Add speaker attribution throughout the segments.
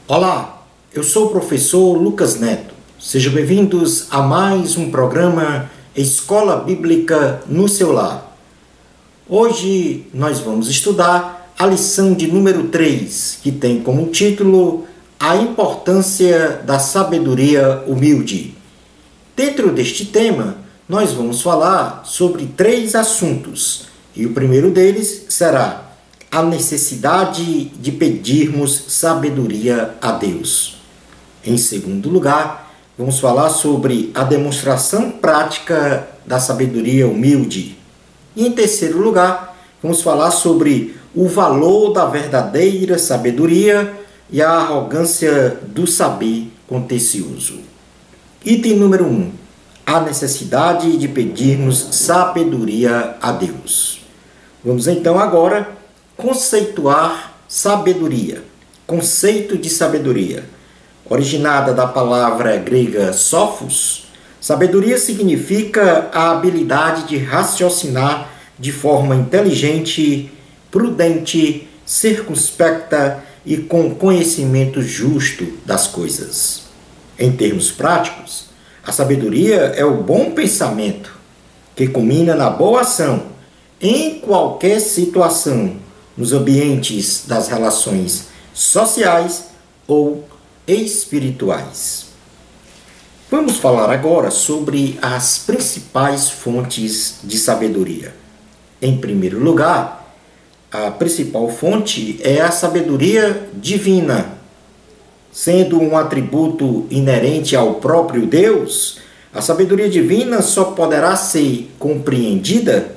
Speaker 1: Olá, eu sou o professor Lucas Neto. Sejam bem-vindos a mais um programa Escola Bíblica no seu lar. Hoje nós vamos estudar a lição de número 3, que tem como título A Importância da Sabedoria Humilde. Dentro deste tema, nós vamos falar sobre 3 assuntos, e o primeiro deles será a necessidade de pedirmos sabedoria a Deus. Em segundo lugar, vamos falar sobre a demonstração prática da sabedoria humilde. E em terceiro lugar, vamos falar sobre o valor da verdadeira sabedoria e a arrogância do saber contencioso. Item número 1. A necessidade de pedirmos sabedoria a Deus. Vamos então agora conceituar sabedoria. Conceito de sabedoria. Originada da palavra grega sophos, sabedoria significa a habilidade de raciocinar de forma inteligente, prudente, circunspecta e com conhecimento justo das coisas. Em termos práticos, a sabedoria é o bom pensamento, que culmina na boa ação, em qualquer situação, nos ambientes das relações sociais ou espirituais. Vamos falar agora sobre as principais fontes de sabedoria. Em primeiro lugar, a principal fonte é a sabedoria divina. Sendo um atributo inerente ao próprio Deus, a sabedoria divina só poderá ser compreendida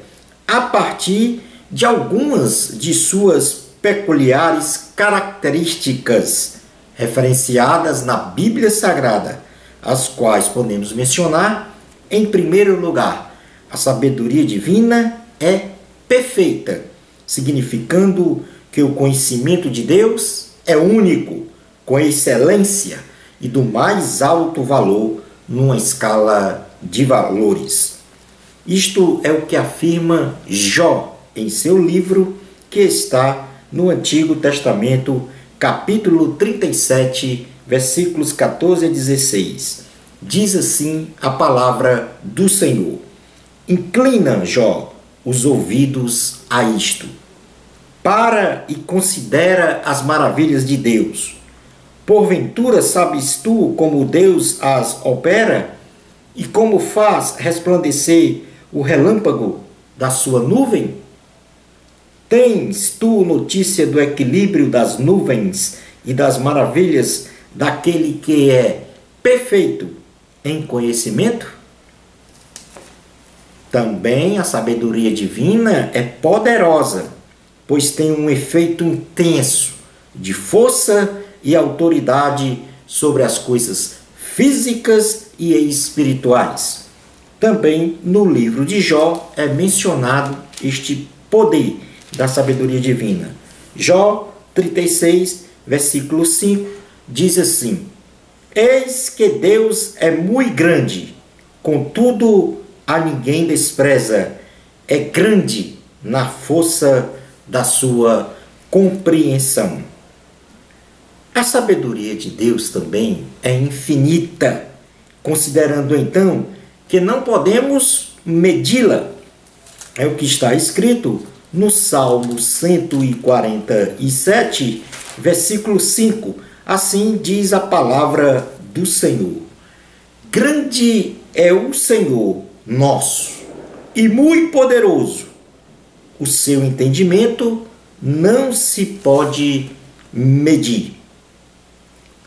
Speaker 1: a partir de algumas de suas peculiares características referenciadas na Bíblia Sagrada, as quais podemos mencionar. Em primeiro lugar, a sabedoria divina é perfeita, significando que o conhecimento de Deus é único, com excelência e do mais alto valor numa escala de valores. Isto é o que afirma Jó em seu livro, que está no Antigo Testamento, capítulo 37, versículos 14 a 16. Diz assim a palavra do Senhor: Inclina, Jó, os ouvidos a isto. Para e considera as maravilhas de Deus. Porventura sabes tu como Deus as opera e como faz resplandecer o relâmpago da sua nuvem? Tens tu notícia do equilíbrio das nuvens e das maravilhas daquele que é perfeito em conhecimento? Também a sabedoria divina é poderosa, pois tem um efeito intenso de força e autoridade sobre as coisas físicas e espirituais. Também no livro de Jó é mencionado este poder da sabedoria divina. Jó 36, versículo 5, diz assim: Eis que Deus é muito grande, contudo a ninguém despreza, é grande na força da sua compreensão. A sabedoria de Deus também é infinita, considerando então que não podemos medi-la. É o que está escrito no Salmo 147, versículo 5. Assim diz a palavra do Senhor: Grande é o Senhor nosso e muito poderoso. O seu entendimento não se pode medir.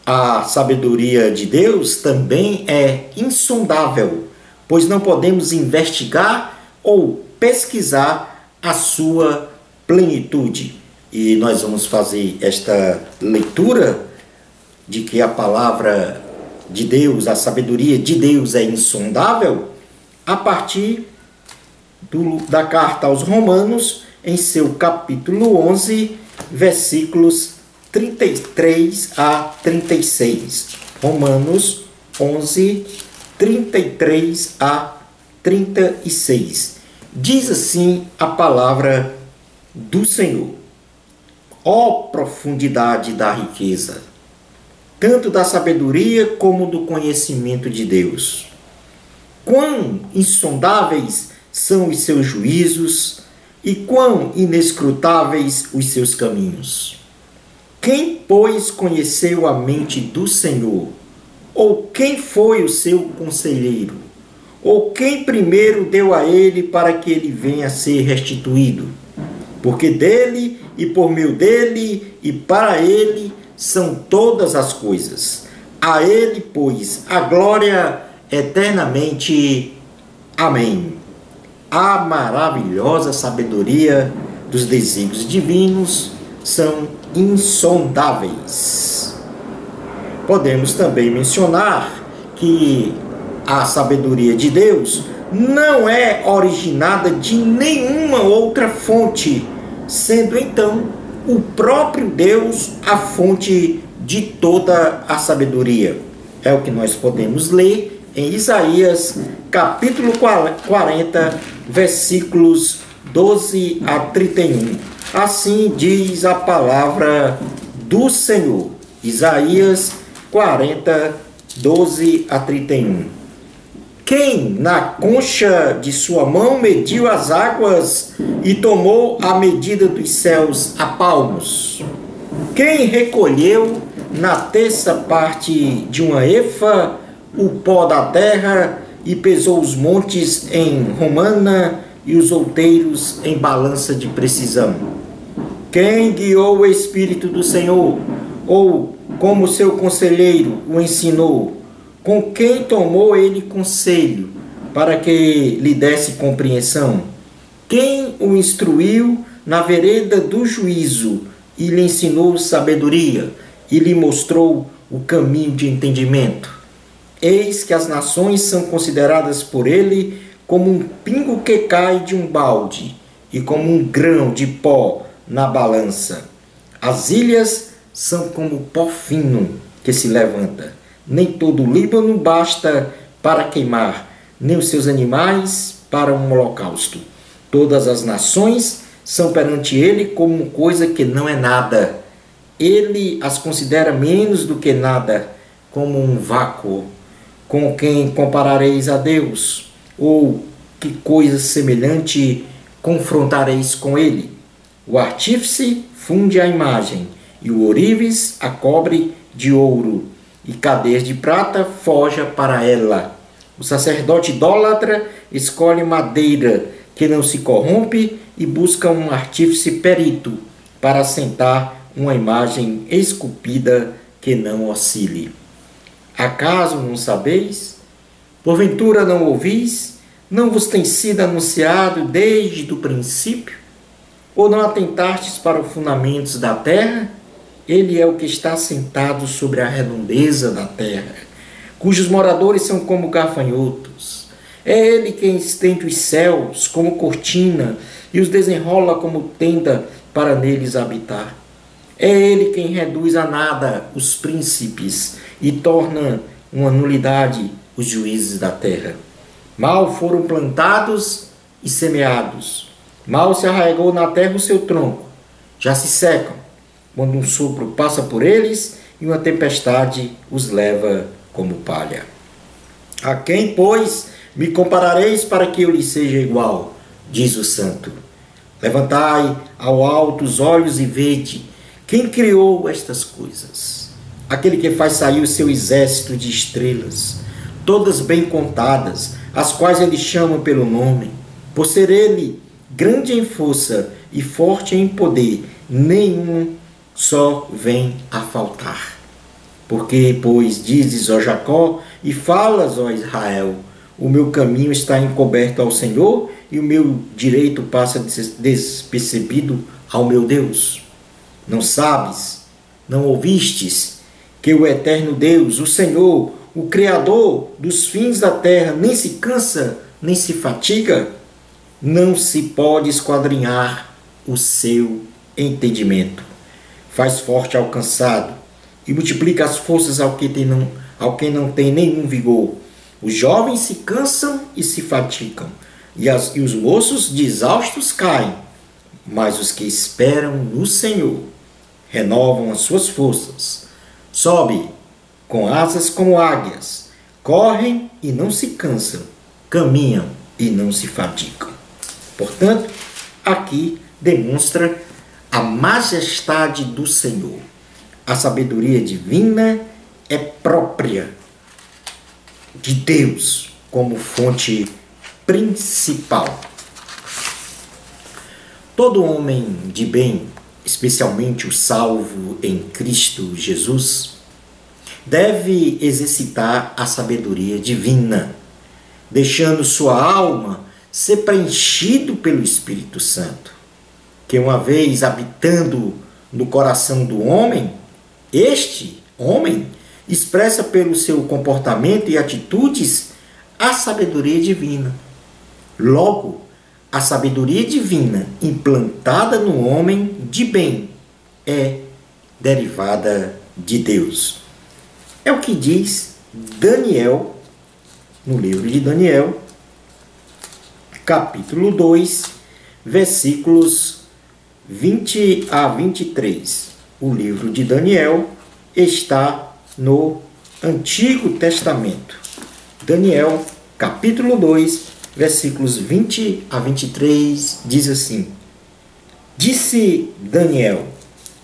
Speaker 1: A sabedoria de Deus também é insondável, pois não podemos investigar ou pesquisar a sua plenitude. E nós vamos fazer esta leitura de que a palavra de Deus, a sabedoria de Deus é insondável, a partir da carta aos Romanos, em seu capítulo 11, versículos 33 a 36. Romanos 11, 33 a 36. Diz assim a palavra do Senhor: Ó profundidade da riqueza, tanto da sabedoria como do conhecimento de Deus. Quão insondáveis são os seus juízos e quão inescrutáveis os seus caminhos. Quem, pois, conheceu a mente do Senhor? Ou quem foi o seu conselheiro? Ou quem primeiro deu a ele para que ele venha a ser restituído? Porque dele e por meio dele e para ele são todas as coisas. A ele, pois, a glória eternamente. Amém. A maravilhosa sabedoria dos desígnios divinos são insondáveis. Podemos também mencionar que a sabedoria de Deus não é originada de nenhuma outra fonte, sendo então o próprio Deus a fonte de toda a sabedoria. É o que nós podemos ler em Isaías, capítulo 40, versículos 12 a 31. Assim diz a palavra do Senhor. Isaías 40, 12 a 31. Quem na concha de sua mão mediu as águas e tomou a medida dos céus a palmos? Quem recolheu na terça parte de uma efa o pó da terra e pesou os montes em romana e os outeiros em balança de precisão? Quem guiou o Espírito do Senhor, ou como seu conselheiro o ensinou? Com quem tomou ele conselho, para que lhe desse compreensão? Quem o instruiu na vereda do juízo, e lhe ensinou sabedoria, e lhe mostrou o caminho de entendimento? Eis que as nações são consideradas por ele como um pingo que cai de um balde, e como um grão de pó na balança. As ilhas são como pó fino que se levanta. Nem todo o Líbano basta para queimar, nem os seus animais para um holocausto. Todas as nações são perante ele como coisa que não é nada. Ele as considera menos do que nada, como um vácuo. Com quem comparareis a Deus? Ou que coisa semelhante confrontareis com ele? O artífice funde a imagem, e o ourives a cobre de ouro, e cadeias de prata forja para ela. O sacerdote idólatra escolhe madeira que não se corrompe e busca um artífice perito para assentar uma imagem esculpida que não oscile. Acaso não sabeis? Porventura não ouvis? Não vos tem sido anunciado desde o princípio? Ou não atentastes para os fundamentos da terra? Ele é o que está sentado sobre a redondeza da terra, cujos moradores são como gafanhotos. É ele quem estende os céus como cortina e os desenrola como tenda para neles habitar. É ele quem reduz a nada os príncipes e torna uma nulidade os juízes da terra. Mal foram plantados e semeados, mal se arraigou na terra o seu tronco, já se secam, quando um sopro passa por eles e uma tempestade os leva como palha. A quem, pois, me comparareis para que eu lhe seja igual? Diz o santo. Levantai ao alto os olhos e vede quem criou estas coisas. Aquele que faz sair o seu exército de estrelas, todas bem contadas, as quais ele chama pelo nome. Por ser ele grande em força e forte em poder, nenhum só vem a faltar. Porque, pois, dizes, ó Jacó, e falas, ó Israel, o meu caminho está encoberto ao Senhor, e o meu direito passa despercebido ao meu Deus. Não sabes, não ouvistes, que o eterno Deus, o Senhor, o Criador dos fins da terra, nem se cansa, nem se fatiga? Não se pode esquadrinhar o seu entendimento. Faz forte ao cansado e multiplica as forças ao quem não tem nenhum vigor. Os jovens se cansam e se fatigam, e os moços de exaustos caem. Mas os que esperam no Senhor renovam as suas forças. Sobe com asas como águias, correm e não se cansam, caminham e não se fatigam. Portanto, aqui demonstra a majestade do Senhor. A sabedoria divina é própria de Deus como fonte principal. Todo homem de bem, especialmente o salvo em Cristo Jesus, deve exercitar a sabedoria divina, deixando sua alma ser preenchido pelo Espírito Santo, que uma vez habitando no coração do homem, este homem expressa pelo seu comportamento e atitudes a sabedoria divina. Logo, a sabedoria divina implantada no homem de bem é derivada de Deus. É o que diz Daniel, no livro de Daniel, capítulo 2, versículos 20 a 23. O livro de Daniel está no Antigo Testamento. Daniel, capítulo 2, versículos 20 a 23, diz assim: Disse Daniel: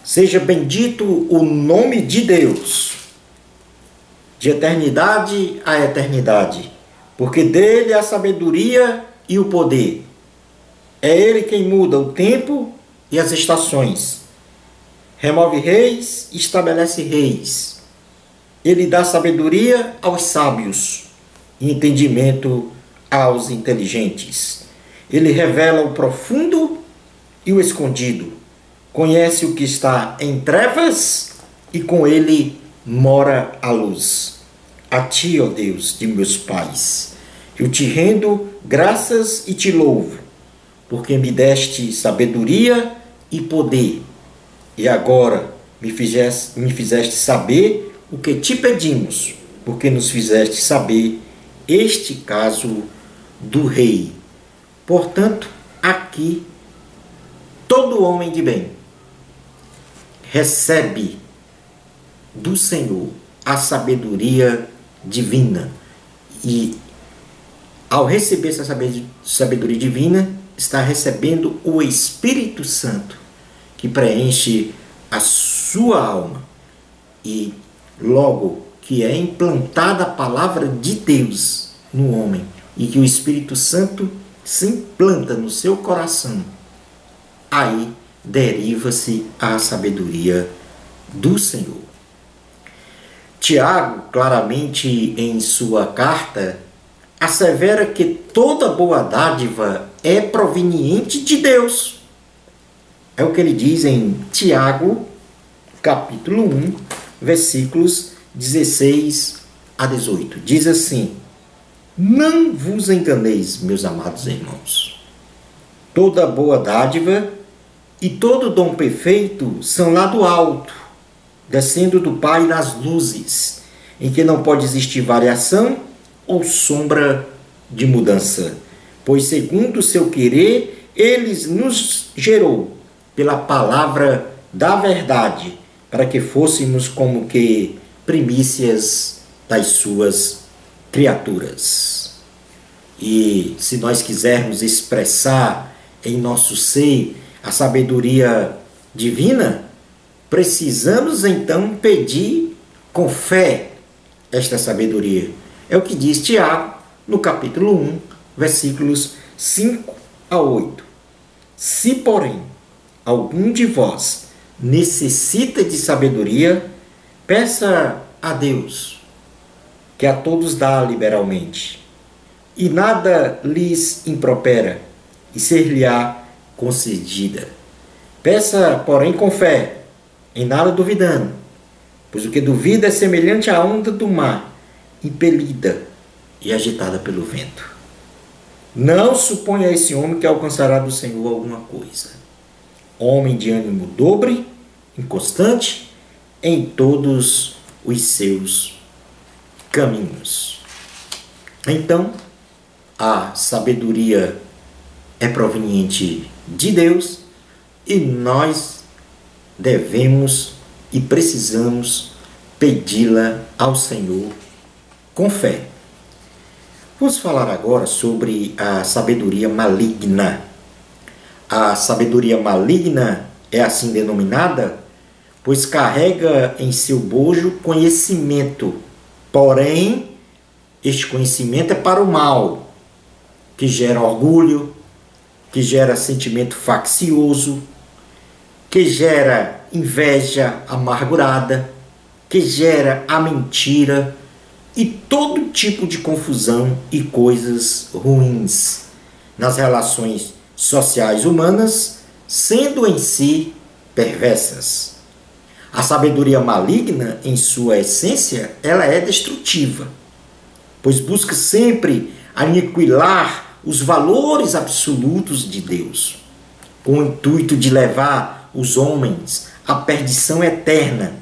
Speaker 1: Seja bendito o nome de Deus, de eternidade a eternidade, porque dele a sabedoria e o poder. É ele quem muda o tempo e as estações. Remove reis e estabelece reis. Ele dá sabedoria aos sábios e entendimento aos inteligentes. Ele revela o profundo e o escondido. Conhece o que está em trevas e com ele mora a luz. A ti, ó Deus de meus pais, eu te rendo graças e te louvo, porque me deste sabedoria e poder, e agora me fizeste saber o que te pedimos, porque nos fizeste saber este caso do rei. Portanto, aqui, todo homem de bem recebe do Senhor a sabedoria divina, e ao receber essa sabedoria divina, está recebendo o Espírito Santo, que preenche a sua alma, e logo que é implantada a palavra de Deus no homem, e que o Espírito Santo se implanta no seu coração, aí deriva-se a sabedoria do Senhor. Tiago, claramente em sua carta, assevera que toda boa dádiva é proveniente de Deus. É o que ele diz em Tiago, capítulo 1, versículos 16 a 18. Diz assim: Não vos enganeis, meus amados irmãos. Toda boa dádiva e todo dom perfeito são lá do alto, descendo do Pai das luzes, em que não pode existir variação ou sombra de mudança, pois segundo o seu querer, ele nos gerou pela palavra da verdade, para que fôssemos como que primícias das suas criaturas. E se nós quisermos expressar em nosso ser a sabedoria divina, precisamos então pedir com fé esta sabedoria. É o que diz Tiago no capítulo 1, versículos 5 a 8. Se, porém, algum de vós necessita de sabedoria, peça a Deus, que a todos dá liberalmente, e nada lhes impropera, e ser-lhe-á concedida. Peça, porém, com fé, em nada duvidando, pois o que duvida é semelhante à onda do mar, impelida e agitada pelo vento. Não suponha esse homem que alcançará do Senhor alguma coisa. Homem de ânimo dobre, inconstante em todos os seus caminhos. Então, a sabedoria é proveniente de Deus e nós devemos e precisamos pedi-la ao Senhor com fé. Vamos falar agora sobre a sabedoria maligna. A sabedoria maligna é assim denominada, pois carrega em seu bojo conhecimento, porém, este conhecimento é para o mal, que gera orgulho, que gera sentimento faccioso, que gera inveja amargurada, que gera a mentira e todo tipo de confusão e coisas ruins nas relações sociais humanas, sendo em si perversas. A sabedoria maligna, em sua essência, ela é destrutiva, pois busca sempre aniquilar os valores absolutos de Deus, com o intuito de levar os homens à perdição eterna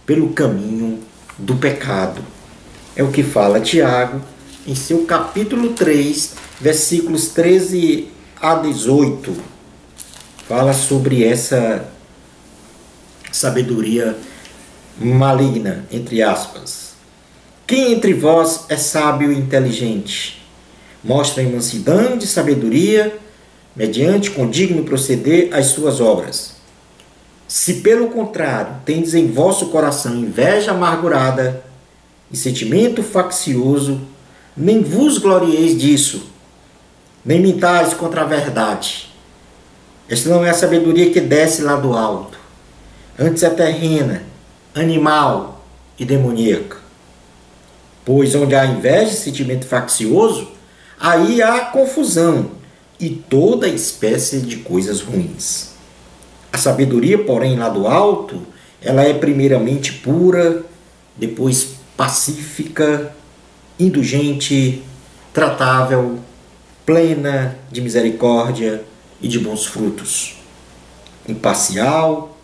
Speaker 1: pelo caminho do pecado. É o que fala Tiago em seu capítulo 3, versículos 13 a 18. Fala sobre essa sabedoria maligna, entre aspas. Quem entre vós é sábio e inteligente? Mostra em mansidão de sabedoria, mediante condigno proceder as suas obras. Se pelo contrário tendes em vosso coração inveja amargurada e sentimento faccioso, nem vos glorieis disso, nem mintais contra a verdade. Esta não é a sabedoria que desce lá do alto, antes é terrena, animal e demoníaca. Pois onde há inveja e sentimento faccioso, aí há confusão e toda espécie de coisas ruins. A sabedoria, porém, lá do alto, ela é primeiramente pura, depois pacífica, indulgente, tratável, plena de misericórdia e de bons frutos. Imparcial,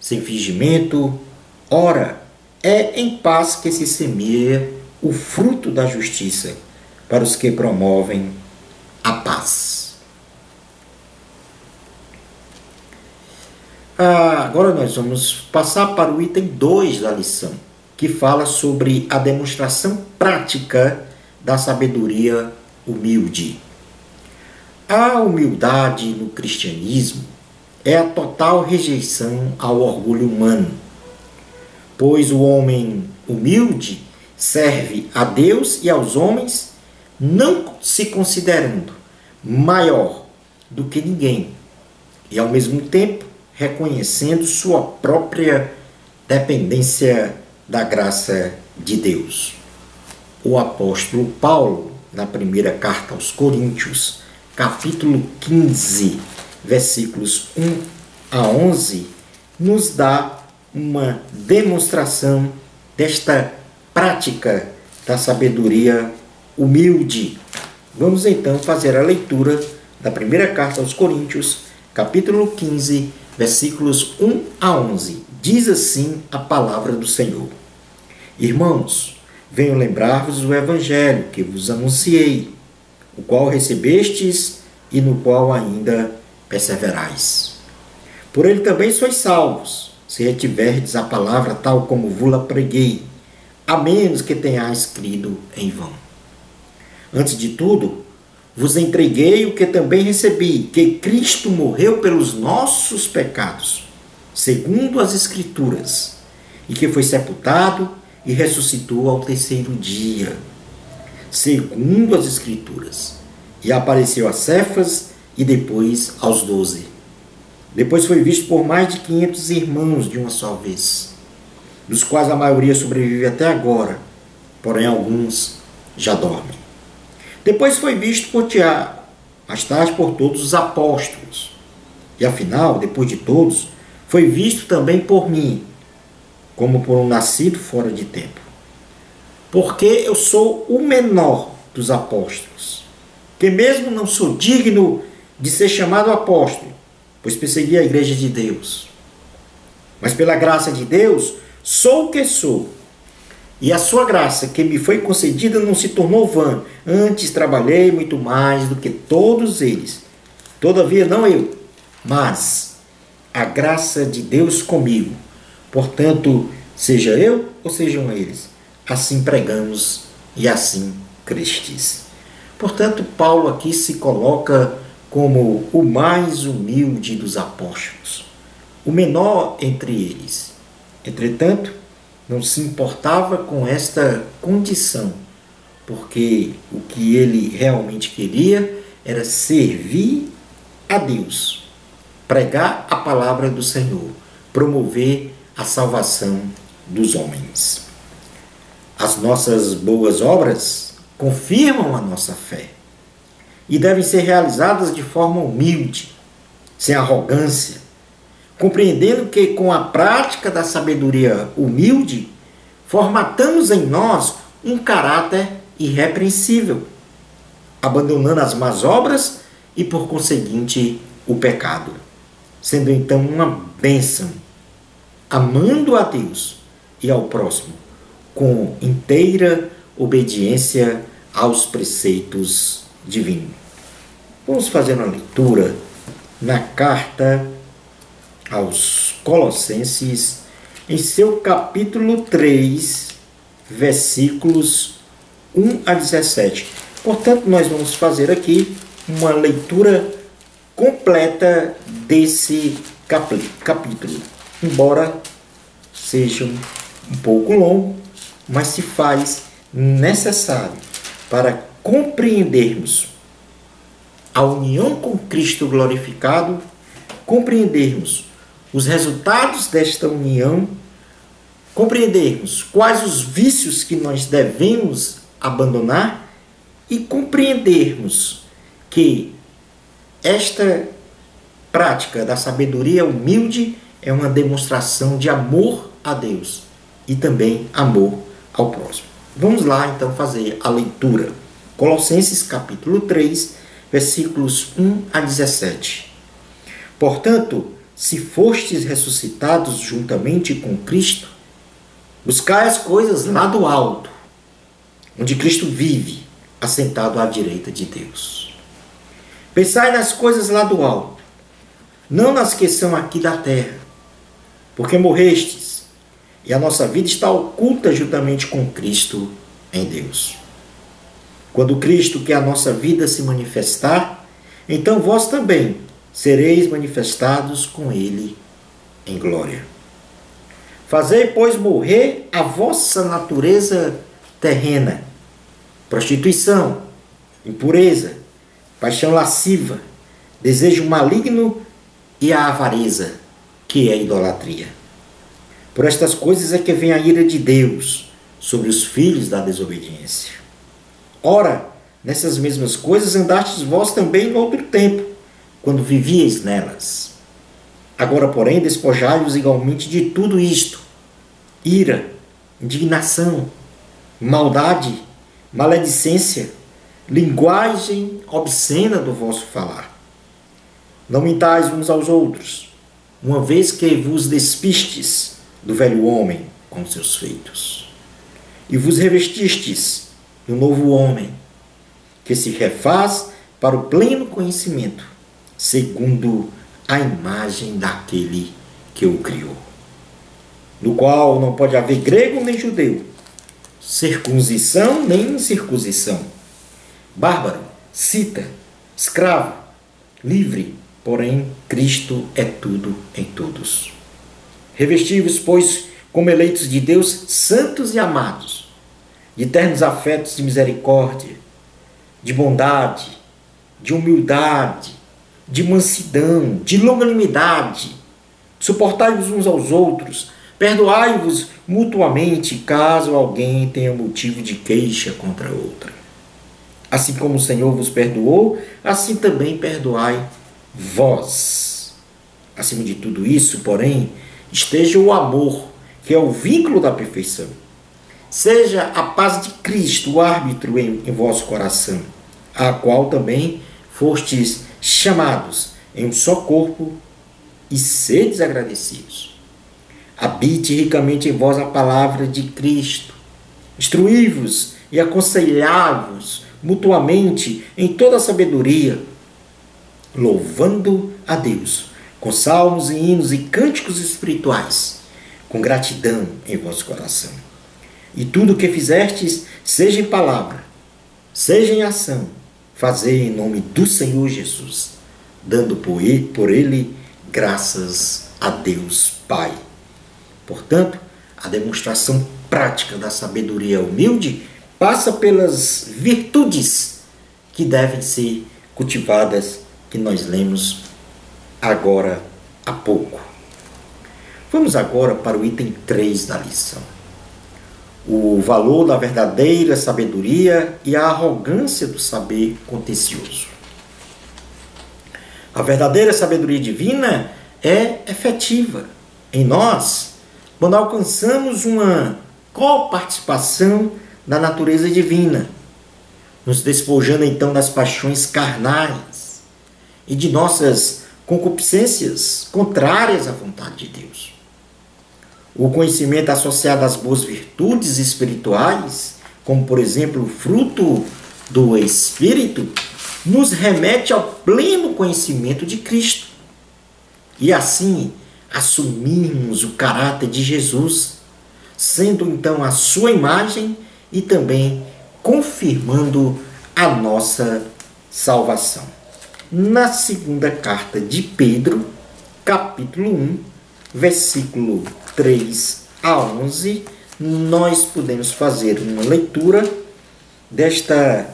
Speaker 1: sem fingimento, ora, é em paz que se semeia o fruto da justiça para os que promovem a paz. Agora nós vamos passar para o item 2 da lição, que fala sobre a demonstração prática da sabedoria humilde. A humildade no cristianismo é a total rejeição ao orgulho humano, pois o homem humilde serve a Deus e aos homens, não se considerando maior do que ninguém, e ao mesmo tempo reconhecendo sua própria dependência da graça de Deus. O apóstolo Paulo, na primeira carta aos Coríntios, capítulo 15, versículos 1 a 11, nos dá uma demonstração desta prática da sabedoria humilde. Vamos então fazer a leitura da primeira carta aos Coríntios, capítulo 15, versículos 1 a 11. Diz assim a palavra do Senhor: Irmãos, venho lembrar-vos do evangelho que vos anunciei, o qual recebestes e no qual ainda perseverais. Por ele também sois salvos, se retiverdes a palavra tal como vos-la preguei, a menos que tenhais crido em vão. Antes de tudo, vos entreguei o que também recebi, que Cristo morreu pelos nossos pecados, segundo as Escrituras, e que foi sepultado e ressuscitou ao terceiro dia, segundo as Escrituras, e apareceu a Cefas e depois aos 12. Depois foi visto por mais de 500 irmãos de uma só vez, dos quais a maioria sobrevive até agora, porém alguns já dormem. Depois foi visto por Tiago, mais tarde por todos os apóstolos. E afinal, depois de todos, foi visto também por mim, como por um nascido fora de tempo. Porque eu sou o menor dos apóstolos, que mesmo não sou digno de ser chamado apóstolo, pois persegui a igreja de Deus. Mas pela graça de Deus, sou o que sou. E a sua graça que me foi concedida não se tornou vã. Antes trabalhei muito mais do que todos eles. Todavia não eu, mas a graça de Deus comigo. Portanto, seja eu ou sejam eles. Assim pregamos e assim crestes. Portanto, Paulo aqui se coloca como o mais humilde dos apóstolos, o menor entre eles. Entretanto, não se importava com esta condição, porque o que ele realmente queria era servir a Deus, pregar a palavra do Senhor, promover a salvação dos homens. As nossas boas obras confirmam a nossa fé e devem ser realizadas de forma humilde, sem arrogância, compreendendo que com a prática da sabedoria humilde, formatamos em nós um caráter irrepreensível, abandonando as más obras e, por conseguinte, o pecado, sendo então uma bênção, amando a Deus e ao próximo, com inteira obediência aos preceitos divinos. Vamos fazer uma leitura na carta aos Colossenses, em seu capítulo 3, versículos 1 a 17. Portanto, nós vamos fazer aqui uma leitura completa desse capítulo, embora seja um pouco longo, mas se faz necessário para compreendermos a união com Cristo glorificado, compreendermos os resultados desta união, compreendermos quais os vícios que nós devemos abandonar e compreendermos que esta prática da sabedoria humilde é uma demonstração de amor a Deus e também amor ao próximo. Vamos lá então fazer a leitura. Colossenses capítulo 3, versículos 1 a 17. Portanto, se fostes ressuscitados juntamente com Cristo, buscai as coisas lá do alto, onde Cristo vive, assentado à direita de Deus. Pensai nas coisas lá do alto, não nas que são aqui da terra, porque morrestes, e a nossa vida está oculta juntamente com Cristo em Deus. Quando Cristo, que é a nossa vida, se manifestar, então vós também sereis manifestados com Ele em glória. Fazei, pois, morrer a vossa natureza terrena, prostituição, impureza, paixão lasciva, desejo maligno e a avareza, que é a idolatria. Por estas coisas é que vem a ira de Deus sobre os filhos da desobediência. Ora, nessas mesmas coisas andastes vós também no outro tempo, quando vivieis nelas. Agora, porém, despojai-vos igualmente de tudo isto: ira, indignação, maldade, maledicência, linguagem obscena do vosso falar. Não mintais uns aos outros, uma vez que vos despistes do velho homem com seus feitos, e vos revestistes do novo homem, que se refaz para o pleno conhecimento, segundo a imagem daquele que o criou, no qual não pode haver grego nem judeu, circuncisão nem incircuncisão, bárbaro, cita, escravo, livre, porém Cristo é tudo em todos. Revesti-vos, pois, como eleitos de Deus, santos e amados, de ternos afetos de misericórdia, de bondade, de humildade, de mansidão, de longanimidade. Suportai-vos uns aos outros, perdoai-vos mutuamente, caso alguém tenha motivo de queixa contra outra. Assim como o Senhor vos perdoou, assim também perdoai vós. Acima de tudo isso, porém, esteja o amor, que é o vínculo da perfeição. Seja a paz de Cristo o árbitro em vosso coração, a qual também fostes chamados em um só corpo, e sedes agradecidos. Habite ricamente em vós a palavra de Cristo. Instruí-vos e aconselhai-vos mutuamente em toda a sabedoria, louvando a Deus com salmos e hinos e cânticos espirituais, com gratidão em vosso coração. E tudo o que fizertes, seja em palavra, seja em ação, fazei em nome do Senhor Jesus, dando por ele graças a Deus Pai. Portanto, a demonstração prática da sabedoria humilde passa pelas virtudes que devem ser cultivadas, que nós lemos agora há pouco. Vamos agora para o item 3 da lição. O valor da verdadeira sabedoria e a arrogância do saber contencioso. A verdadeira sabedoria divina é efetiva em nós quando alcançamos uma coparticipação da natureza divina, nos despojando então das paixões carnais e de nossas concupiscências contrárias à vontade de Deus. O conhecimento associado às boas virtudes espirituais, como por exemplo o fruto do Espírito, nos remete ao pleno conhecimento de Cristo. E assim assumirmos o caráter de Jesus, sendo então a sua imagem e também confirmando a nossa salvação. Na segunda carta de Pedro, capítulo 1, versículo 3 a 11, nós podemos fazer uma leitura desta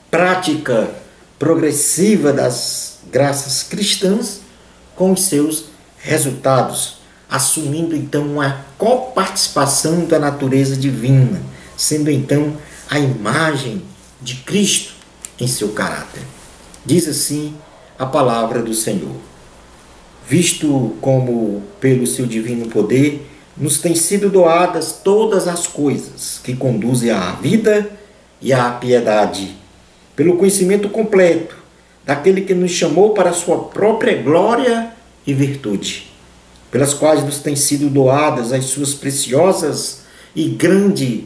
Speaker 1: prática progressiva das graças cristãs com os seus resultados, assumindo então uma coparticipação da natureza divina, sendo então a imagem de Cristo em seu caráter. Diz assim a palavra do Senhor: visto como pelo seu divino poder nos têm sido doadas todas as coisas que conduzem à vida e à piedade, pelo conhecimento completo daquele que nos chamou para a sua própria glória e virtude, pelas quais nos têm sido doadas as suas preciosas e grandes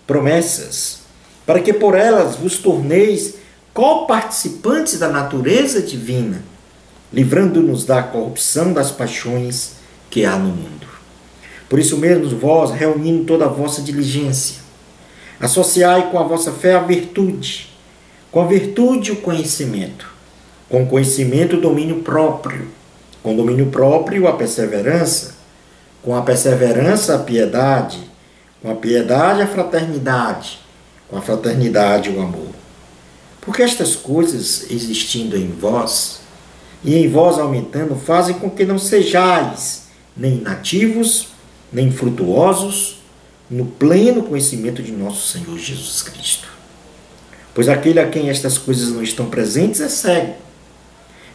Speaker 1: promessas, para que por elas vos torneis coparticipantes da natureza divina, livrando-nos da corrupção das paixões que há no mundo. Por isso mesmo, vós, reunindo toda a vossa diligência, associai com a vossa fé a virtude, com a virtude o conhecimento, com o conhecimento o domínio próprio, com o domínio próprio a perseverança, com a perseverança a piedade, com a piedade a fraternidade, com a fraternidade o amor. Porque estas coisas existindo em vós, e em vós aumentando, fazem com que não sejais nem inativos, nem frutuosos, no pleno conhecimento de nosso Senhor Jesus Cristo. Pois aquele a quem estas coisas não estão presentes é cego,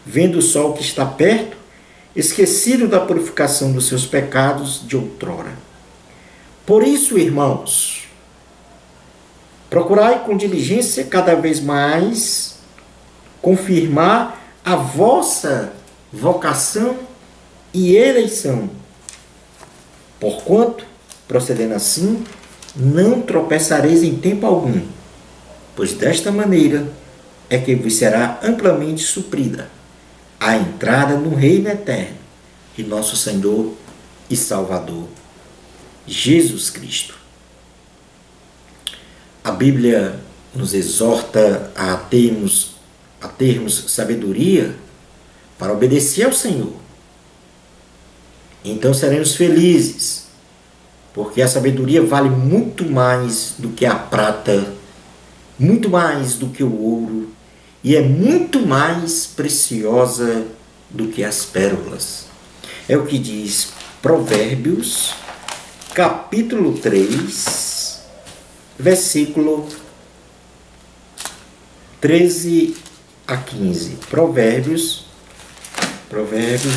Speaker 1: vendo só o que está perto, esquecido da purificação dos seus pecados de outrora. Por isso, irmãos, procurai com diligência cada vez mais confirmar a vossa vocação e eleição, porquanto, procedendo assim, não tropeçareis em tempo algum, pois desta maneira é que vos será amplamente suprida a entrada no reino eterno de nosso Senhor e Salvador, Jesus Cristo. A Bíblia nos exorta a termos sabedoria para obedecer ao Senhor. Então seremos felizes, porque a sabedoria vale muito mais do que a prata, muito mais do que o ouro, e é muito mais preciosa do que as pérolas. É o que diz Provérbios, capítulo 3, versículo 13 a 15. Provérbios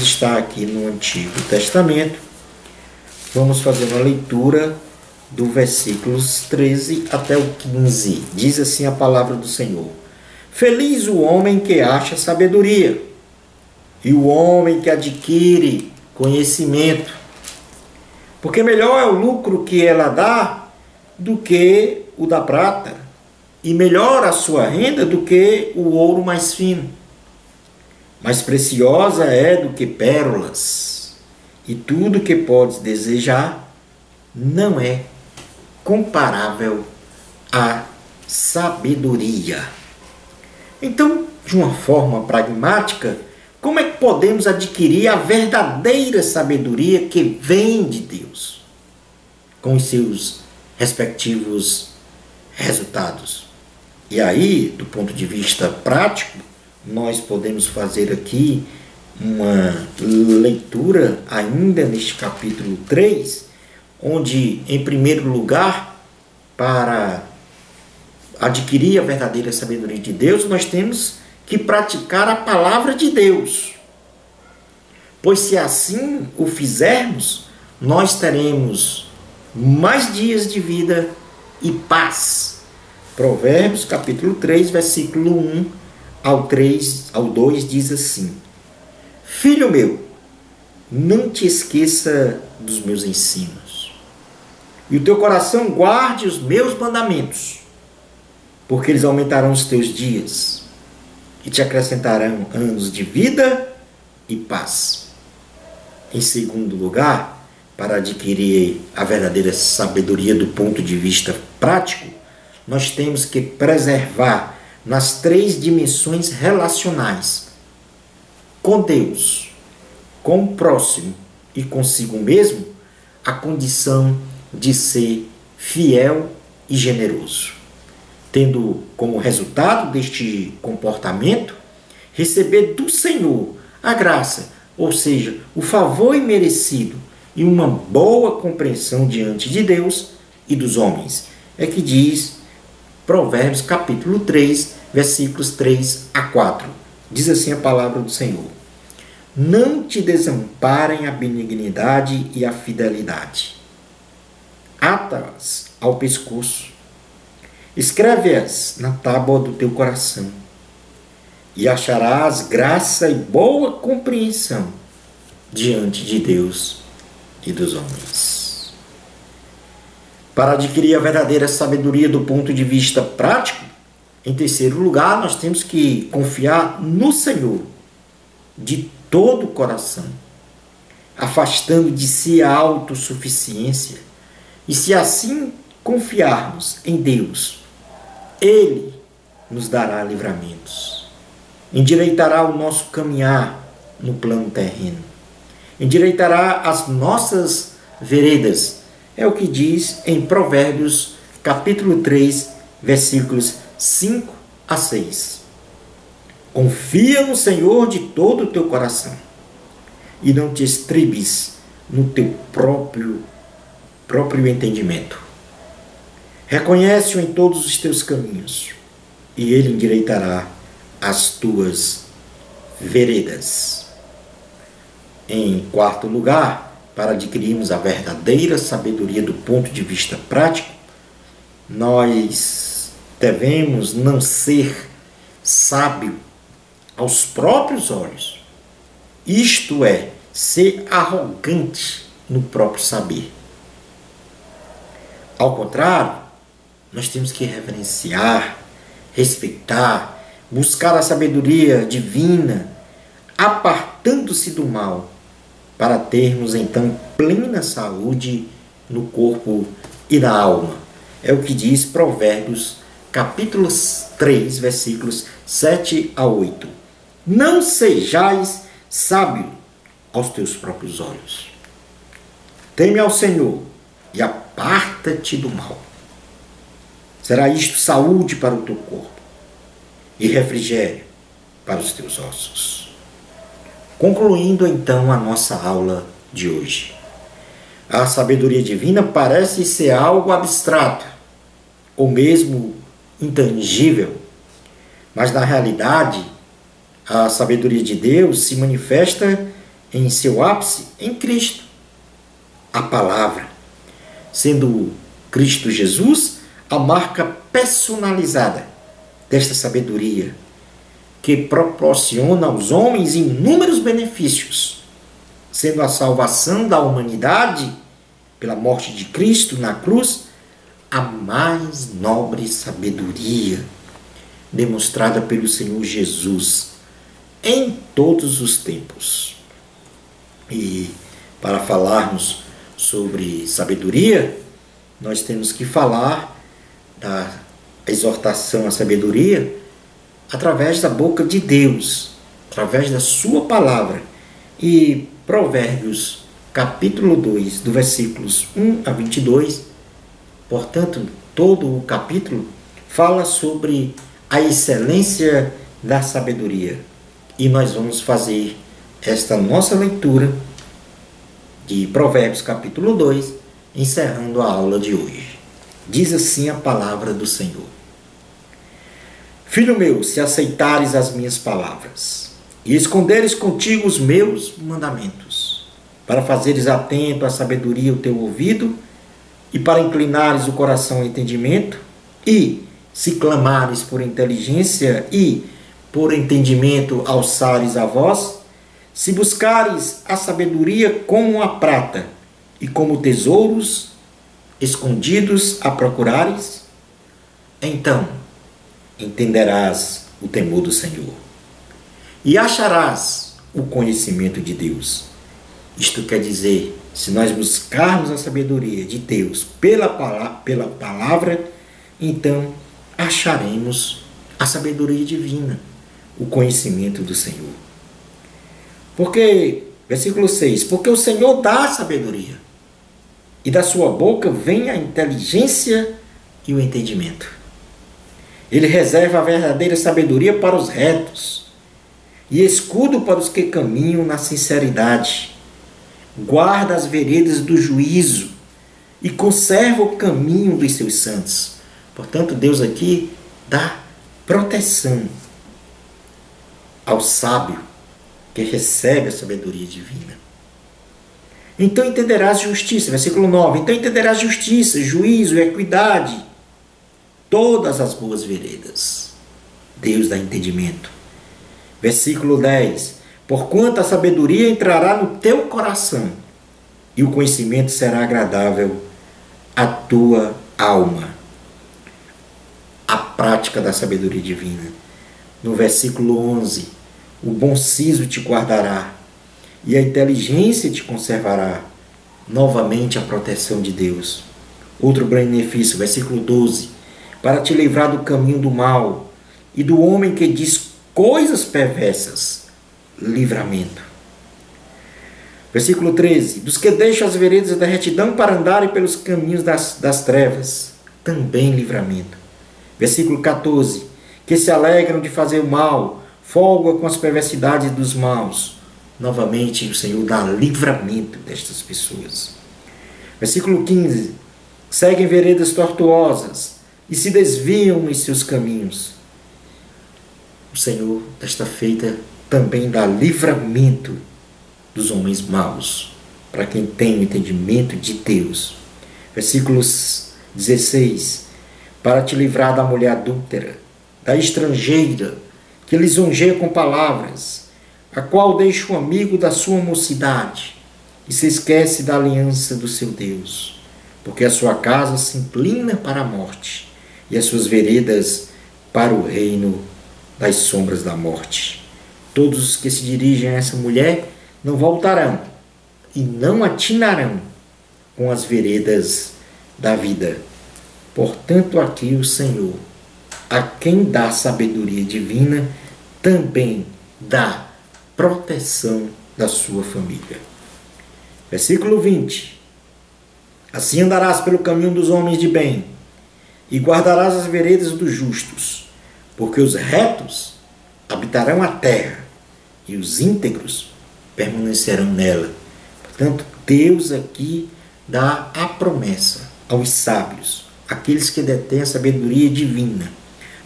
Speaker 1: está aqui no Antigo Testamento. Vamos fazer uma leitura do versículos 13 até o 15. Diz assim a palavra do Senhor: feliz o homem que acha sabedoria, e o homem que adquire conhecimento, porque melhor é o lucro que ela dá do que o da prata, e melhor a sua renda do que o ouro mais fino. Mais preciosa é do que pérolas, e tudo que podes desejar não é comparável à sabedoria. Então, de uma forma pragmática, como é que podemos adquirir a verdadeira sabedoria que vem de Deus, com os seus respectivos resultados? E aí, do ponto de vista prático, nós podemos fazer aqui uma leitura ainda neste capítulo 3, onde, em primeiro lugar, para adquirir a verdadeira sabedoria de Deus, nós temos que praticar a palavra de Deus. Pois se assim o fizermos, nós teremos mais dias de vida e paz. Provérbios capítulo 3, versículo 1 ao 2 diz assim: Filho meu, não te esqueça dos meus ensinos, e o teu coração guarde os meus mandamentos, porque eles aumentarão os teus dias e te acrescentarão anos de vida e paz. Em segundo lugar, para adquirir a verdadeira sabedoria do ponto de vista prático, nós temos que preservar nas 3 dimensões relacionais: com Deus, com o próximo e consigo mesmo, a condição de ser fiel e generoso, tendo como resultado deste comportamento receber do Senhor a graça, ou seja, o favor imerecido e uma boa compreensão diante de Deus e dos homens. É que diz Provérbios capítulo 3, versículos 3 a 4. Diz assim a palavra do Senhor: Não te desamparem a benignidade e a fidelidade. Ata-as ao pescoço, escreve-as na tábua do teu coração, e acharás graça e boa compreensão diante de Deus e dos homens. Para adquirir a verdadeira sabedoria do ponto de vista prático, em terceiro lugar, nós temos que confiar no Senhor de todo o coração, afastando de si a autossuficiência. E se assim confiarmos em Deus, Ele nos dará livramentos, endireitará o nosso caminhar no plano terreno, endireitará as nossas veredas. É o que diz em Provérbios capítulo 3, versículos 5 a 6. Confia no Senhor de todo o teu coração e não te estribes no teu próprio entendimento. Reconhece-o em todos os teus caminhos e Ele endireitará as tuas veredas. Em quarto lugar, para adquirirmos a verdadeira sabedoria do ponto de vista prático, nós devemos não ser sábio aos próprios olhos, isto é, ser arrogante no próprio saber. Ao contrário, nós temos que reverenciar, respeitar, buscar a sabedoria divina, apartando-se do mal, para termos então plena saúde no corpo e na alma. É o que diz Provérbios capítulo 3, versículos 7 a 8. Não sejais sábio aos teus próprios olhos. Teme ao Senhor e aparta-te do mal. Será isto saúde para o teu corpo e refrigério para os teus ossos. Concluindo então a nossa aula de hoje. A sabedoria divina parece ser algo abstrato, ou mesmo intangível, mas na realidade a sabedoria de Deus se manifesta em seu ápice em Cristo, a palavra, sendo Cristo Jesus a marca personalizada desta sabedoria, que proporciona aos homens inúmeros benefícios, sendo a salvação da humanidade pela morte de Cristo na cruz a mais nobre sabedoria demonstrada pelo Senhor Jesus em todos os tempos. E para falarmos sobre sabedoria, nós temos que falar da exortação à sabedoria através da boca de Deus, através da sua palavra. E Provérbios, capítulo 2, do versículos 1 a 22, portanto, todo o capítulo fala sobre a excelência da sabedoria. E nós vamos fazer esta nossa leitura de Provérbios, capítulo 2, encerrando a aula de hoje. Diz assim a palavra do Senhor: Filho meu, se aceitares as minhas palavras e esconderes contigo os meus mandamentos, para fazeres atento à sabedoria o teu ouvido e para inclinares o coração ao entendimento, e se clamares por inteligência e por entendimento alçares a voz, se buscares a sabedoria como a prata e como tesouros escondidos a procurares, então entenderás o temor do Senhor e acharás o conhecimento de Deus. Isto quer dizer, se nós buscarmos a sabedoria de Deus pela palavra, então acharemos a sabedoria divina, o conhecimento do Senhor. Porque, versículo 6, porque o Senhor dá a sabedoria, e da sua boca vem a inteligência e o entendimento. Ele reserva a verdadeira sabedoria para os retos, e escudo para os que caminham na sinceridade. Guarda as veredas do juízo, e conserva o caminho dos seus santos. Portanto, Deus aqui dá proteção ao sábio que recebe a sabedoria divina. Então entenderás justiça, versículo 9. Então entenderás justiça, juízo, equidade, todas as boas veredas. Deus dá entendimento. Versículo 10. Porquanto a sabedoria entrará no teu coração, e o conhecimento será agradável à tua alma. A prática da sabedoria divina. No versículo 11, o bom siso te guardará, e a inteligência te conservará. Novamente a proteção de Deus. Outro benefício, versículo 12, para te livrar do caminho do mal, e do homem que diz coisas perversas, livramento. Versículo 13, dos que deixam as veredas da retidão para andarem pelos caminhos das trevas, também livramento. Versículo 14, que se alegram de fazer o mal, folga com as perversidades dos maus. Novamente o Senhor dá livramento destas pessoas. Versículo 15, seguem veredas tortuosas e se desviam nos seus caminhos. O Senhor, desta feita, também dá livramento dos homens maus, para quem tem o entendimento de Deus. Versículos 16, para te livrar da mulher adúltera, da estrangeira, que lisonjeia com palavras, a qual deixa o amigo da sua mocidade, e se esquece da aliança do seu Deus, porque a sua casa se inclina para a morte, e as suas veredas para o reino das sombras da morte. Todos os que se dirigem a essa mulher não voltarão, e não atinarão com as veredas da vida. Portanto, aqui o Senhor, a quem dá sabedoria divina, também dá proteção da sua família. Versículo 20. Assim andarás pelo caminho dos homens de bem, e guardarás as veredas dos justos, porque os retos habitarão a terra, e os íntegros permanecerão nela. Portanto, Deus aqui dá a promessa aos sábios, aqueles que detêm a sabedoria divina,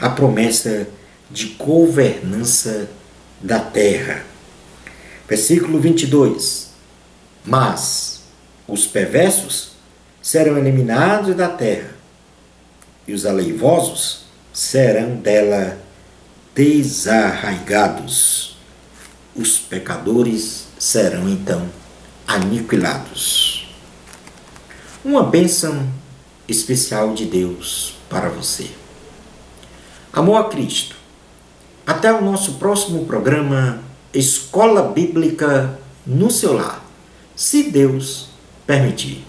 Speaker 1: a promessa de governança da terra. Versículo 22. Mas os perversos serão eliminados da terra, e os aleivosos serão dela desarraigados. Os pecadores serão então aniquilados. Uma bênção especial de Deus para você. Amor a Cristo. Até o nosso próximo programa Escola Bíblica no seu lar. se Deus permitir.